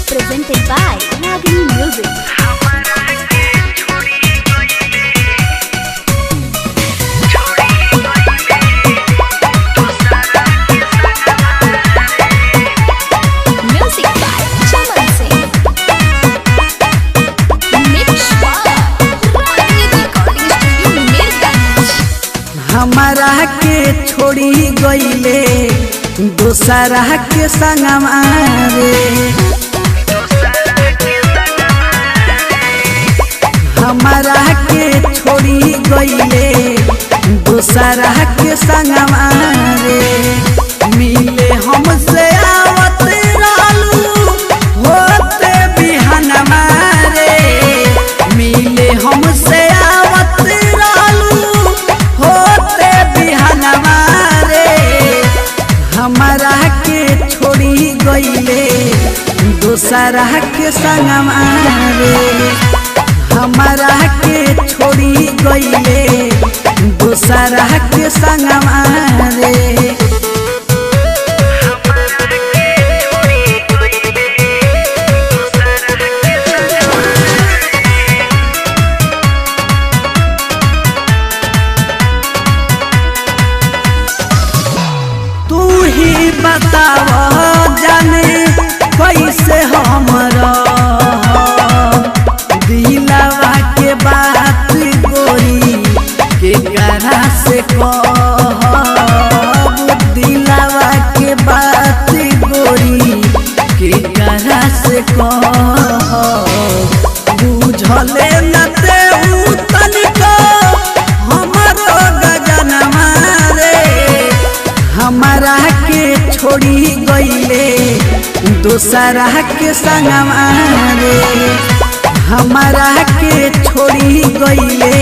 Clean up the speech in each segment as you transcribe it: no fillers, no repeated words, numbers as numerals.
presented by Ragini Music. Music by Chaman Singh. Mixed by Ragini Recording Studio, Mirganj. हमारा के छोड़ी गईले दूसरा के संगमा रे। हमारा के छोड़ी गईले दूसरा के संगमा रे। मिले हमसे आवत रहलू होते बिहनमा रे। मिले हमसे आवत रहलू होते बिहनमा रे। हमारा के छोड़ी गईले दूसरा के संगमा रे। हमारा के छोड़ी गईले दूसरा के संगमा रे। तू ही बताव जाने कैसे हमरा दिलवा के बात गोरी के करा से कह। दिलवा के बात गोरी के करा से कह। बुझले न ते तनिको हमरो गजनमा रे। हमारा के छोड़ी गईले दूसरा के संगमा रे। हमारा के छोड़ी गईले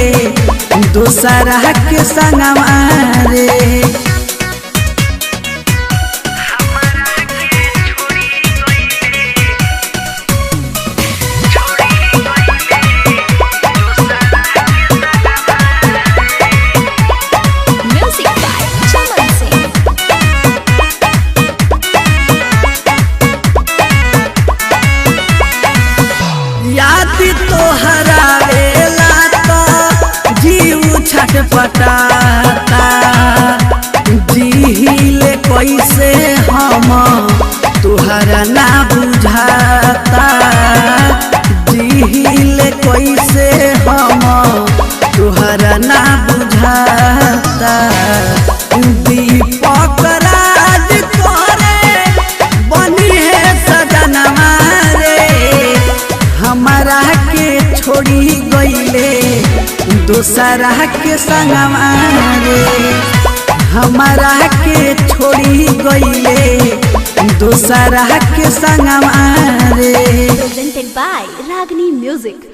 दूसरा के संगमा रे। Music by Chaman Singh. याद तो हरावेला तो जीव छटपटाता। जीले कैसे हम तुहरा ना बुझाता। जीले कैसे हम तुहरा ना बुझाता। दीपक राज तोरे बनी है सजनमा रे। हमारा के छोड़ी गईले दूसरा के संगमा रे। हमारा के छोड़ी गईले दूसरा के संगमा रे। Presented by Ragini Music.